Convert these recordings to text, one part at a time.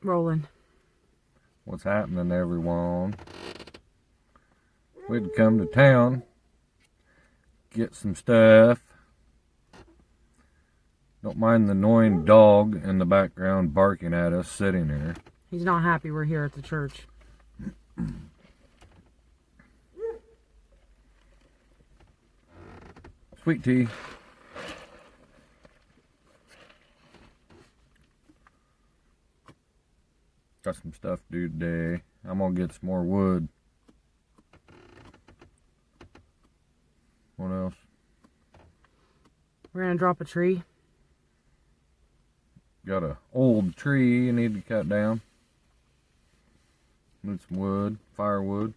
Rolling. What's happening, everyone? We'd come to town, get some stuff. Don't mind the annoying dog in the background barking at us sitting here. He's not happy we're here at the church. Sweet tea. Got some stuff to do today. I'm gonna get some more wood. What else? We're gonna drop a tree. Got a old tree you need to cut down. Need some wood, firewood.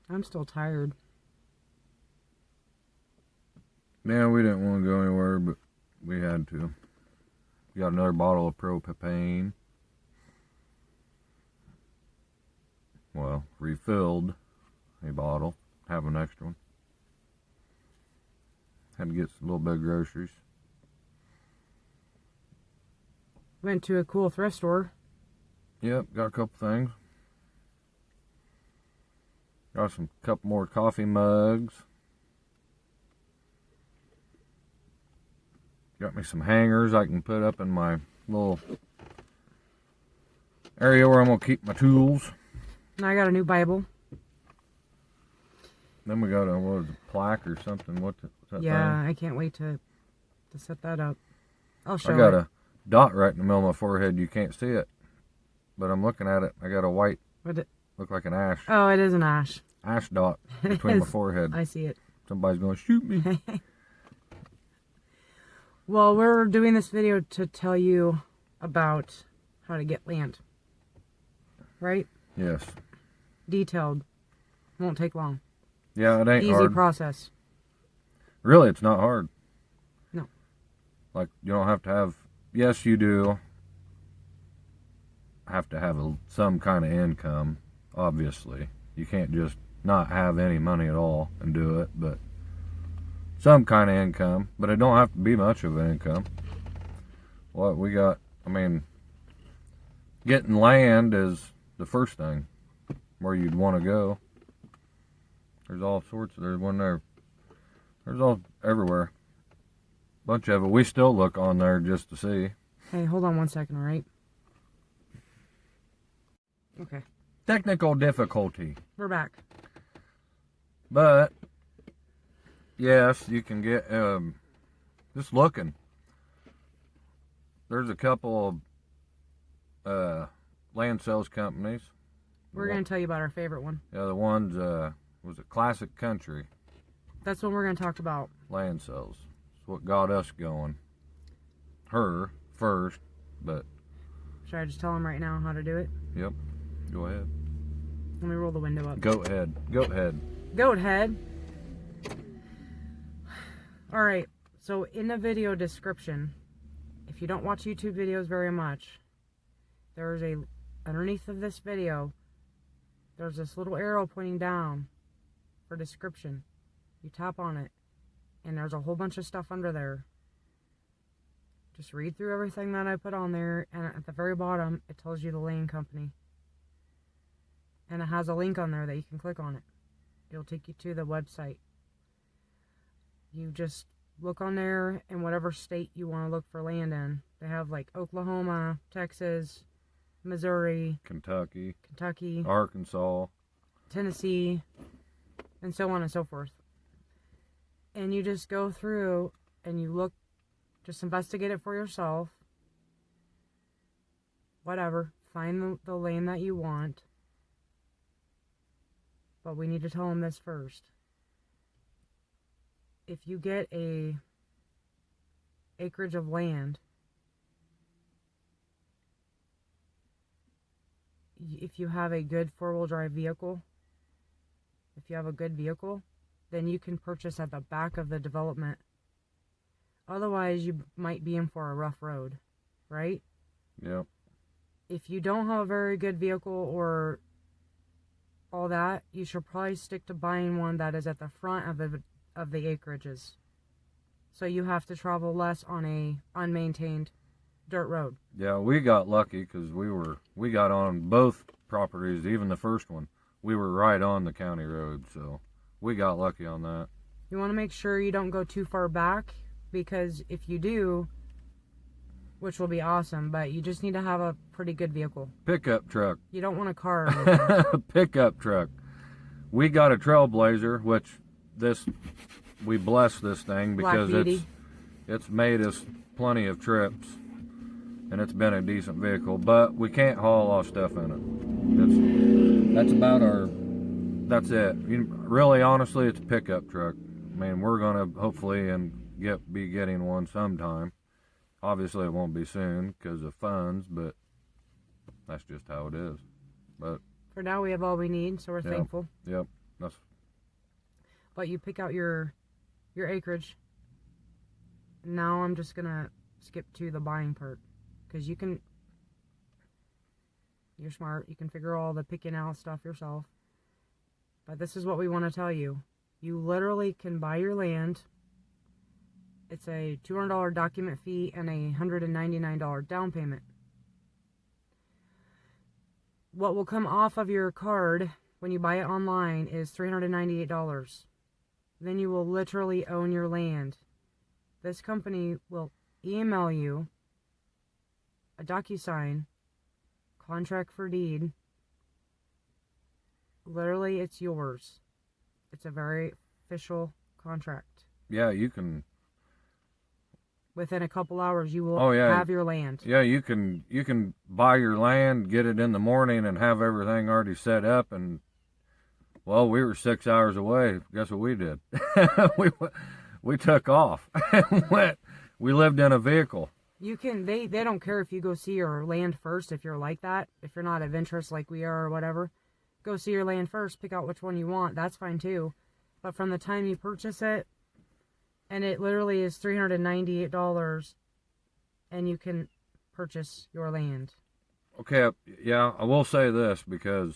I'm still tired. Yeah, we didn't want to go anywhere, but we had to. Got another bottle of propane. Well, refilled a bottle. Have an extra one. Had to get a little bit of groceries. Went to a cool thrift store. Yep, got a couple things. Got some couple more coffee mugs. Got me some hangers I can put up in my little area where I'm going to keep my tools. And I got a new Bible. Then we got a plaque or something. What's that Yeah, thing? I can't wait to set that up. I'll show I got it. a dot right in the middle of my forehead. You can't see it. But I'm looking at it. I got a white, look like an ash. Oh, it is an ash. Ash dot between my forehead. I see it. Somebody's going to shoot me. Well, we're doing this video to tell you about how to get land. Right? Yes. Detailed. Won't take long. Yeah, it ain't Easy hard. process. Really, it's not hard. No. Like, you don't have to have... Yes, you do have to have some kind of income, obviously. You can't just not have any money at all and do it, but some kind of income. But it don't have to be much of an income. What we got, I mean, getting land is the first thing where you'd want to go. There's all sorts of, there's one there. There's all everywhere. Bunch of it. We still look on there just to see. Hey, hold on 1 second, all right? Okay. Technical difficulty. We're back. But, yes, you can get, just looking. There's a couple of land sales companies. We're going to tell you about our favorite one. Yeah, the ones, was it Classic Country That's what we're going to talk about. land sales. It's what got us going. Her first, but... Should I just tell him right now how to do it? Yep. Go ahead. Let me roll the window up. Go ahead. Go ahead. Goat head. Alright, so in the video description, if you don't watch YouTube videos very much, there's underneath of this video, there's this little arrow pointing down for description. You tap on it, and there's a whole bunch of stuff under there. Just read through everything that I put on there, and at the very bottom, it tells you the land company. And it has a link on there that you can click on it. It'll take you to the website. You just look on there in whatever state you want to look for land in. They have like Oklahoma, Texas, Missouri, Kentucky, Arkansas, Tennessee, and so on and so forth. And you just go through and you look, just investigate it for yourself. Whatever. Find the land that you want. But we need to tell them this first. If you get a acreage of land, if you have a good four-wheel drive vehicle, if you have a good vehicle, then you can purchase at the back of the development. Otherwise, you might be in for a rough road, right? Yep. If you don't have a very good vehicle or all that, you should probably stick to buying one that is at the front of the acreages. So you have to travel less on a unmaintained dirt road. Yeah, we got lucky because we got on both properties, even the first one. We were right on the county road, so we got lucky on that. You want to make sure you don't go too far back, because if you do, which will be awesome, but you just need to have a pretty good vehicle. Pickup truck. You don't want a car or anything. Pickup truck. We got a Trailblazer, which we bless this thing because it's made us plenty of trips, and it's been a decent vehicle, but we can't haul all stuff in it. That's it. Really, honestly, it's a pickup truck. I mean, we're gonna hopefully be getting one sometime. Obviously, it won't be soon because of funds, but that's just how it is. But for now, we have all we need, so we're yeah, thankful. Yep. But you pick out your acreage. Now I'm just gonna skip to the buying part, because you're smart. You can figure all the picking out stuff yourself. But this is what we want to tell you. You literally can buy your land. It's a $200 document fee and a $199 down payment. What will come off of your card when you buy it online is $398. Then you will literally own your land. This company will email you a DocuSign, contract for deed. Literally, it's yours. It's a very official contract. Yeah, you can. Within a couple hours, you will have your land. Yeah, you can buy your land, get it in the morning, and have everything already set up. And well, we were 6 hours away. Guess what we did? we took off and went. We lived in a vehicle. You can. They don't care if you go see your land first. If you're like that, if you're not adventurous like we are or whatever, go see your land first. Pick out which one you want. That's fine too. But from the time you purchase it, and it literally is $398, and you can purchase your land. Okay, yeah, I will say this because,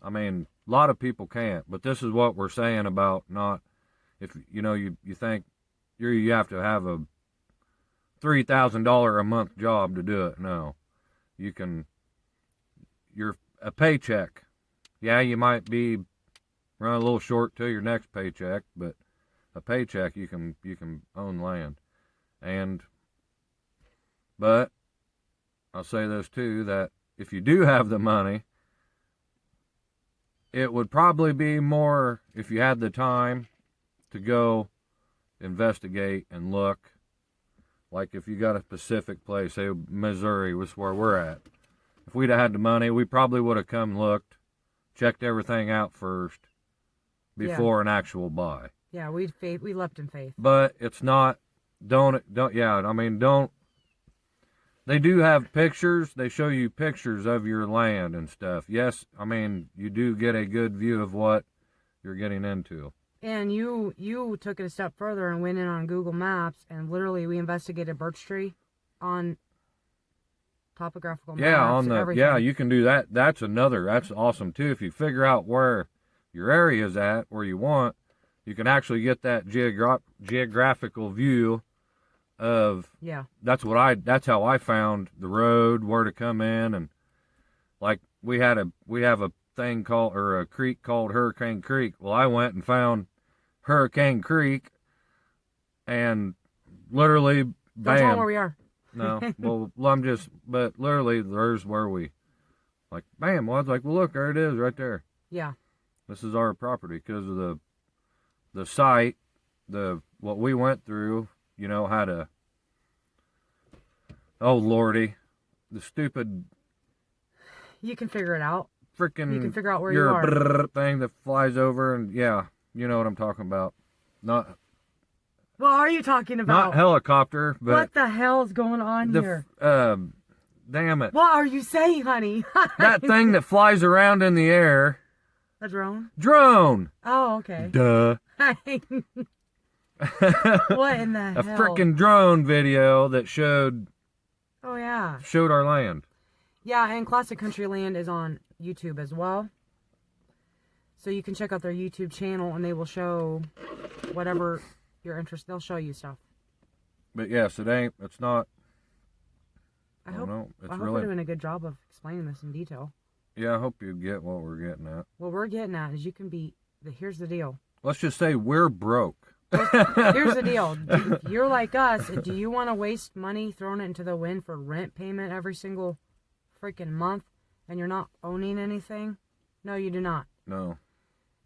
I mean, a lot of people can't, but this is what we're saying about not, if, you think you have to have a $3,000 a month job to do it. No, you're a paycheck. Yeah, you might be running a little short till your next paycheck, but a paycheck, you can own land. But I'll say this too, that if you do have the money, it would probably be more if you had the time to go investigate and look. Like if you got a specific place, say Missouri was where we're at. If we'd have had the money, we probably would have come looked, checked everything out first before an actual buy. Yeah, we leapt in faith. But it's not, don't, they do have pictures. They show you pictures of your land and stuff. Yes, I mean, you do get a good view of what you're getting into. And you took it a step further and went in on Google Maps, and literally we investigated Birch tree on topographical maps. Yeah, you can do that. That's awesome too. If you figure out where your area is at, where you want, you can actually get that geographical view of. Yeah. That's how I found the road, where to come in, and like we have a thing a creek called Hurricane Creek. Well, I went and found Hurricane Creek, and literally, bam. Don't tell them where we are. No, well, but literally, there's where we, like, bam. Well, I was like, well, look, there it is, right there. Yeah. This is our property because of the site, what we went through, had a, oh lordy, the stupid. You can figure it out. You can figure out where you are. Brrr thing that flies over, and yeah, you know what I'm talking about. What are you talking about? Not helicopter, but what the hell is going on here? Damn it! What are you saying, honey? That thing that flies around in the air. A drone? Drone. Oh, okay. Duh. What in the hell? A freaking drone video that showed. Oh yeah. Showed our land. Yeah, and Classic Country Land is on YouTube as well. So you can check out their YouTube channel, and they will show whatever you're interested. They'll show you stuff. But yes, it's not. I hope It's we're doing a good job of explaining this in detail. Yeah, I hope you get what we're getting at. What we're getting at is here's the deal. Let's just say we're broke. Here's the deal. If you're like us, do you want to waste money throwing it into the wind for rent payment every single freaking month and you're not owning anything? No, you do not. No.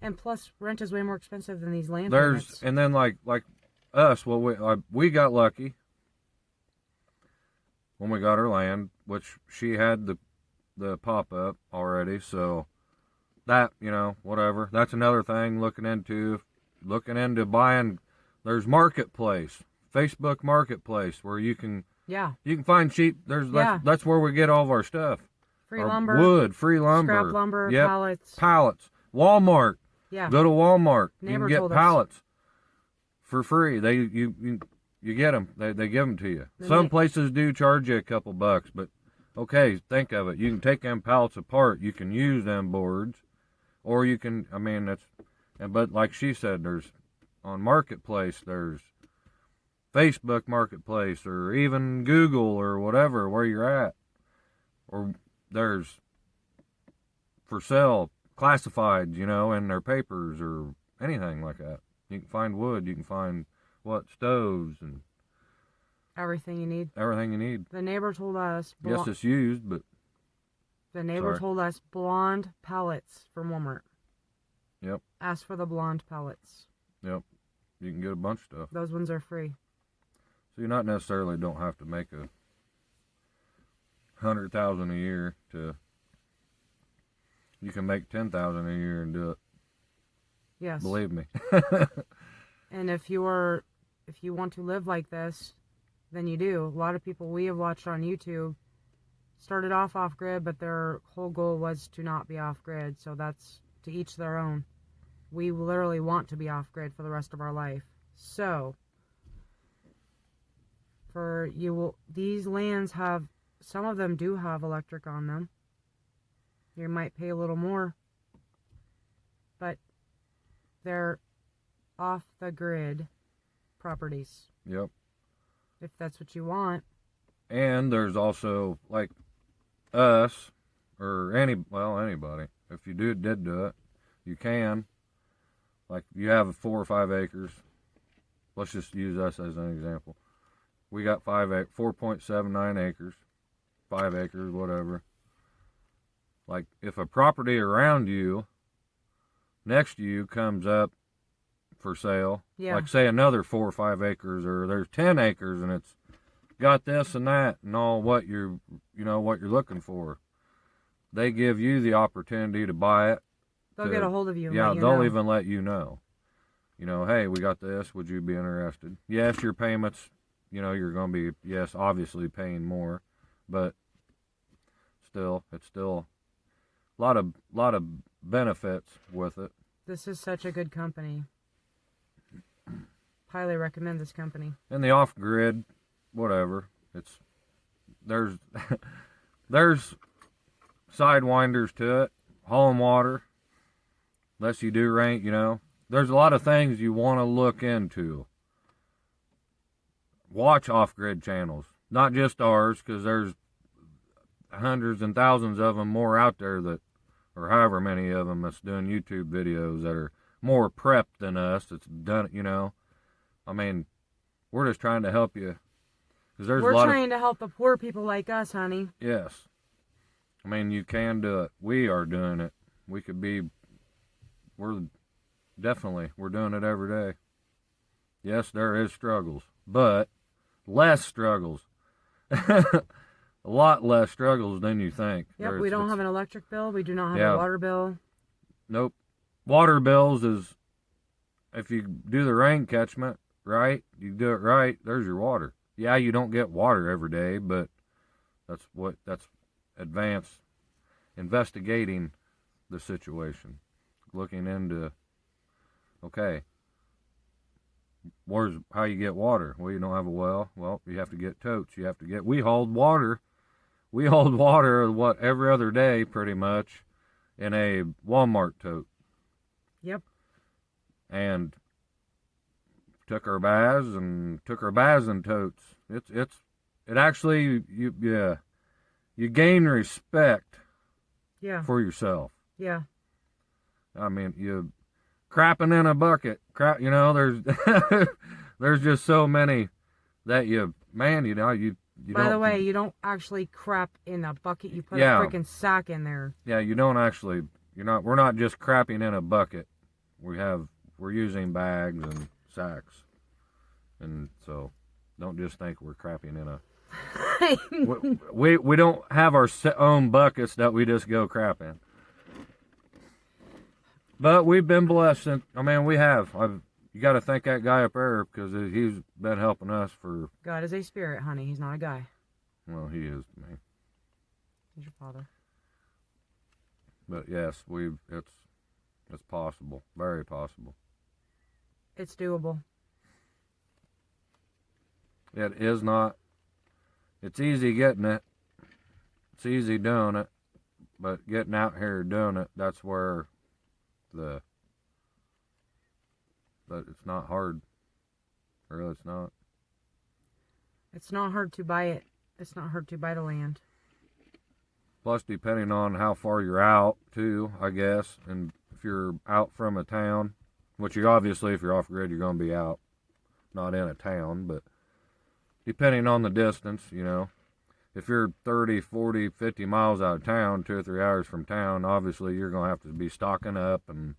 And plus, rent is way more expensive than these land payments. And then like us, well, we got lucky when we got our land, which she had the pop-up already, so that, whatever. That's another thing looking into buying. There's Marketplace, Facebook Marketplace, where you can find cheap. That's where we get all of our stuff. Free lumber, wood, free lumber, scrap lumber, pallets. Walmart. Yeah. Go to Walmart. Neighbor you can told get us. pallets for free. You get them. They give them to you. Some places do charge you a couple bucks, but okay, think of it. You can take them pallets apart. You can use them boards, or you can. But like she said, there's on Marketplace. There's Facebook Marketplace, or even Google, or whatever where you're at, or there's for sale classifieds, in their papers or anything like that. You can find wood. You can find stoves and everything you need. Everything you need. The neighbor told us. Yes, it's used, but the neighbor told us blonde pallets from Walmart. Yep. Ask for the blonde pallets. Yep. You can get a bunch of stuff. Those ones are free. So you not necessarily don't have to make $100,000 a year to. You can make $10,000 a year and do it. Yes. Believe me. And if you want to live like this, then you do. A lot of people we have watched on YouTube started off grid, but their whole goal was to not be off grid. So that's to each their own. We literally want to be off grid for the rest of our life. So these lands some of them do have electric on them. You might pay a little more, but they're off the grid properties. Yep. If that's what you want. And there's also like us or anybody. If you did do it, you can. Like you have 4 or 5 acres. Let's just use us as an example. We got 4.79 acres, 5 acres, whatever. Like if a property around you, next to you comes up for sale, like say another 4 or 5 acres, or there's 10 acres and it's got this and that and all what you're looking for, they give you the opportunity to buy it. They'll get a hold of you. Yeah, they'll even let you know. Hey, we got this. Would you be interested? Yes, your payments, you're going to be, obviously paying more, but it's still a lot of benefits with it. This is such a good company. Highly recommend this company. And the off-grid, whatever, there's sidewinders to it, hauling water, unless you do rain, There's a lot of things you want to look into. Watch off-grid channels, not just ours, because there's hundreds and thousands of them more out there or however many of them that's doing YouTube videos that are more prepped than us. That's done, we're just trying to help you. We're trying to help the poor people like us, honey. Yes. You can do it. We are doing it. We're doing it every day. Yes, there is struggles, but less struggles. A lot less struggles than you think. Yep, we don't have an electric bill. We do not have a water bill. Nope. Water bills is, if you do the rain catchment right, you do it right, there's your water. Yeah, you don't get water every day, but that's advanced investigating the situation. Looking into, okay, how you get water? Well, you don't have a well. Well, you have to get totes. We hold water every other day pretty much in a Walmart tote. Yep. And took our baths in totes. It actually, you gain respect Yeah. for yourself. Yeah. I mean, you crapping in a bucket, you know, there's there's just so many that you By the way, you don't actually crap in a bucket. You put Yeah. a freaking sack in there. Yeah, you don't actually, we're not just crapping in a bucket. We're using bags and sacks. And so don't just think we're crapping in a, we don't have our own buckets that we just go crap in. But we've been blessed. We have. You got to thank that guy up there because he's been helping us for. God is a spirit, honey. He's not a guy. Well, he is to me. He's your father. But yes, it's possible, very possible. It's doable. It is not. It's easy getting it. It's easy doing it, but getting out here doing it, that's where but it's not hard. Really, it's not. It's not hard to buy it. It's not hard to buy the land. Plus, depending on how far you're out, too, I guess, and if you're out from a town, which you obviously, if you're off-grid, you're going to be out, not in a town, but depending on the distance, if you're 30, 40, 50 miles out of town, 2 or 3 hours from town, obviously you're going to have to be stocking up and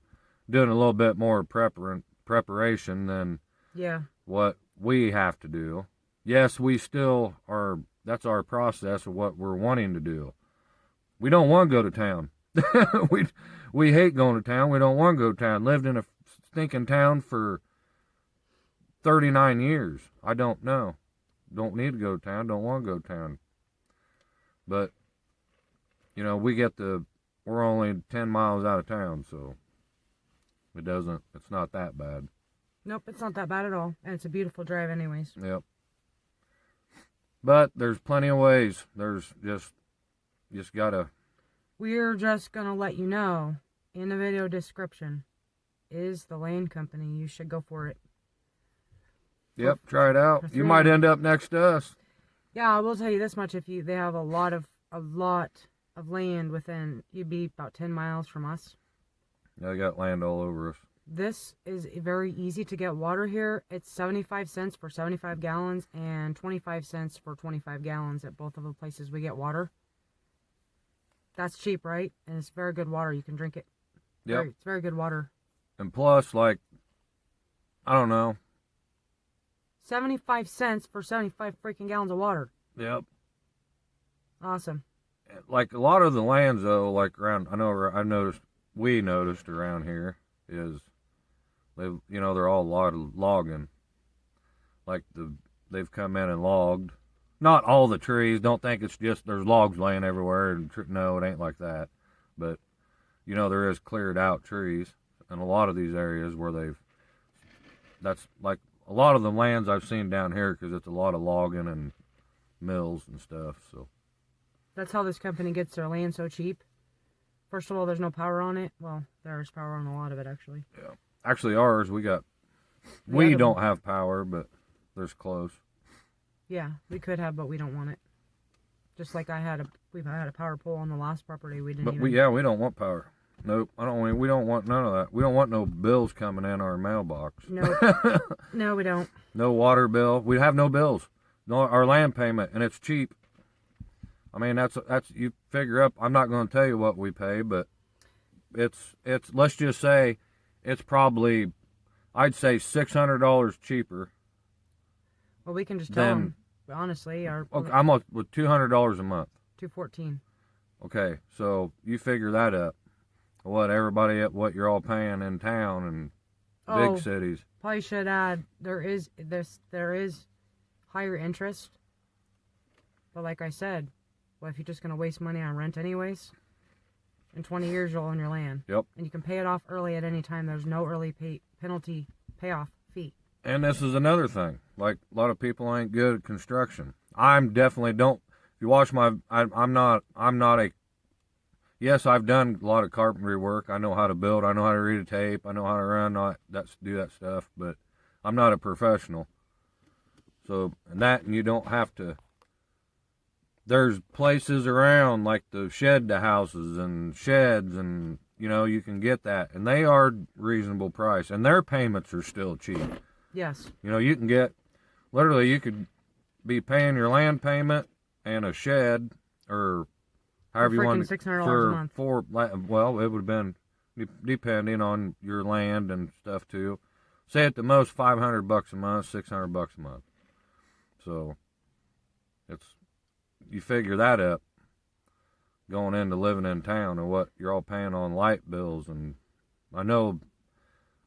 doing a little bit more preparation than what we have to do. Yes, we still are, that's our process of what we're wanting to do. We don't want to go to town. we hate going to town. We don't want to go to town. Lived in a stinking town for 39 years. I don't know. Don't need to go to town. Don't want to go to town. But, we're only 10 miles out of town, so it's not that bad. Nope, it's not that bad at all. And it's a beautiful drive anyways. Yep. But there's plenty of ways. There's just gotta. We're just gonna let you know in the video description is the land company. You should go for it. Yep, try it out. You might end up next to us. Yeah, I will tell you this much: they have a lot of land within, you'd be about 10 miles from us. Yeah, they got land all over us. This is very easy to get water here. It's 75 cents for 75 gallons and 25 cents for 25 gallons at both of the places we get water. That's cheap, right? And it's very good water. You can drink it. Yep. It's very good water. And plus, I don't know. 75 cents for 75 freaking gallons of water. Yep. Awesome. Like a lot of the lands though, like around, we noticed around here is they're all logging. Like they've come in and logged. Not all the trees. Don't think it's just there's logs laying everywhere. No, it ain't like that. But there is cleared out trees in a lot of these areas where that's like a lot of the lands I've seen down here because it's a lot of logging and mills and stuff. So that's how this company gets their land so cheap. First of all, there's no power on it. Well, there's power on a lot of it, actually. Yeah. Actually, ours, we don't have power, but there's close. Yeah, we could have, but we don't want it. Just like we've had a power pole on the last property. We didn't. We don't want power. Nope. We don't want none of that. We don't want no bills coming in our mailbox. Nope. No, we don't. No water bill. We have no bills. No, our land payment, and it's cheap. That's you figure up. I'm not going to tell you what we pay, but it's let's just say it's probably, I'd say $600 cheaper. Well, we can just tell them. Honestly, I'm with $200 a month. $214. Okay, so you figure that up. What you're all paying in town and big cities. Probably should add there is higher interest. But like I said, if you're just gonna waste money on rent anyways, in 20 years you'll own your land. Yep. And you can pay it off early at any time. There's no early penalty payoff fee. And this is another thing. Like a lot of people ain't good at construction. I'm definitely don't. If you watch I'm not a. Yes, I've done a lot of carpentry work. I know how to build. I know how to read a tape. I know how to run. Do that stuff. But I'm not a professional. So and you don't have to. there's places around like the shed to houses and sheds, and you can get that, and they are reasonable price, and their payments are still cheap. Yes. You can get, literally, you could be paying your land payment and a shed, or however you want, $600 a month. Well, it would have been depending on your land and stuff too. Say at the most $500 a month, $600 a month. So you figure that up going into living in town, and what you're all paying on light bills, and I know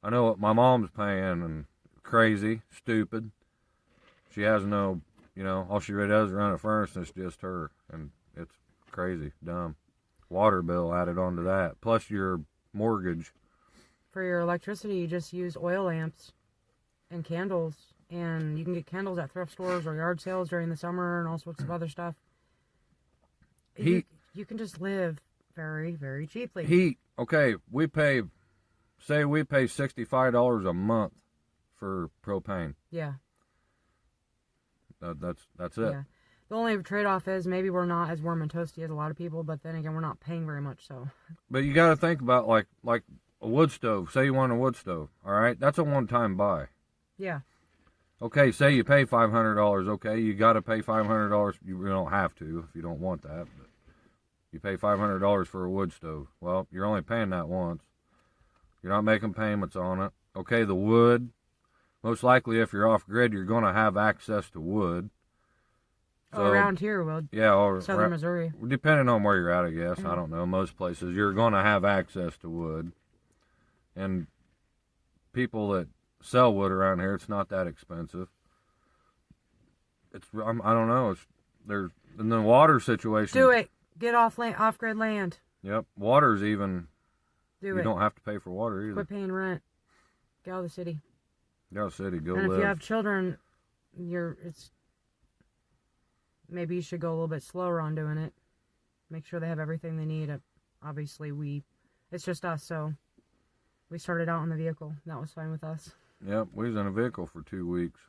what my mom's paying, and crazy, stupid. She has no, all she really does is run a furnace, and it's just her, and it's crazy, dumb. Water bill added onto that, plus your mortgage. For your electricity, you just use oil lamps and candles, and you can get candles at thrift stores or yard sales during the summer and all sorts of other stuff. You can just live very, very cheaply. Heat, okay, we pay $65 a month for propane. Yeah. That's it. Yeah. The only trade-off is maybe we're not as warm and toasty as a lot of people, but then again, we're not paying very much, so. But you got to think about like a wood stove. Say you want a wood stove, all right? That's a one-time buy. Yeah. Okay, say you pay $500. Okay, you got to pay $500. You don't have to if you don't want that, but you pay $500 for a wood stove. Well, you're only paying that once. You're not making payments on it. Okay, the wood. Most likely, if you're off-grid, you're going to have access to wood. So, around here, yeah, southern Missouri. Depending on where you're at, I guess. Mm-hmm. I don't know. Most places, you're going to have access to wood. And people that sell wood around here, it's not that expensive. I don't know. And the water situation. Do it. Get off-grid land. Yep. Water's even. You don't have to pay for water either. Quit paying rent. Get out of the city. Get out of the city. Go and live. If you have children, maybe you should go a little bit slower on doing it. Make sure they have everything they need. Obviously, it's just us, so we started out in the vehicle. That was fine with us. Yep, we was in a vehicle for 2 weeks.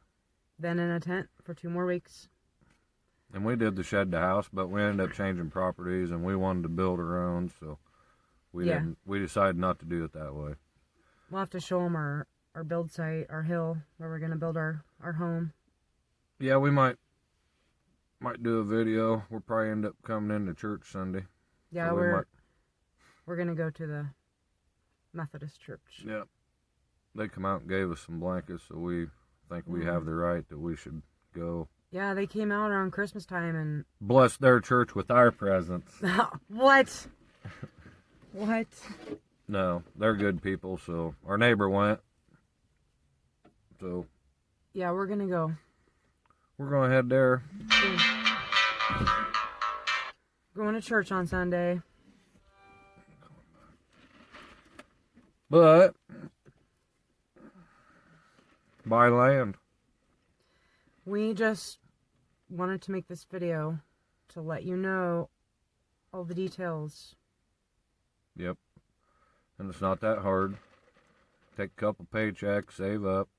Then in a tent for 2 more weeks. And we did the shed to house, but we ended up changing properties, and we wanted to build our own, so we decided not to do it that way. We'll have to show them our build site, our hill, where we're going to build our home. Yeah, we might do a video. We'll probably end up coming into church Sunday. Yeah, so we're going to go to the Methodist church. Yeah. They come out and gave us some blankets, so we think we have the right that we should go. Yeah, they came out around Christmas time and blessed their church with our presents. What? What? No, they're good people, so our neighbor went. So yeah, we're gonna go. We're gonna head there. Going to church on Sunday. But buy land. We just wanted to make this video to let you know all the details. Yep. And it's not that hard. Take a couple paychecks, save up,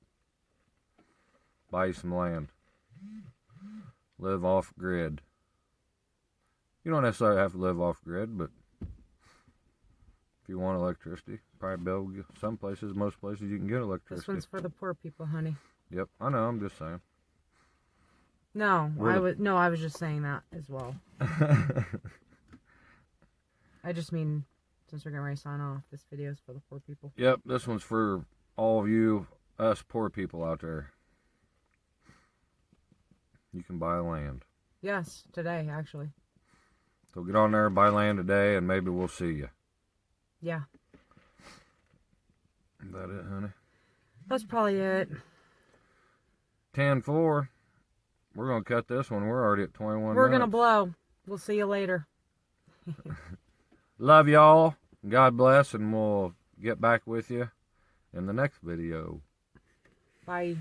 buy some land. Live off grid. You don't necessarily have to live off grid, but if you want electricity, probably be able to get some places, most places you can get electricity. This one's for the poor people, honey. Yep, I know, I'm just saying. No, I was just saying that as well. I just mean, since we're getting ready to sign off, this video is for the poor people. Yep, this one's for all of you, us poor people out there. You can buy land. Yes, today, actually. So get on there, buy land today, and maybe we'll see you. Yeah. Is that it, honey? That's probably it. 10-4. We're going to cut this one. We're already at 21 We're minutes. going to blow. We'll see you later. Love y'all. God bless, and we'll get back with you in the next video. Bye.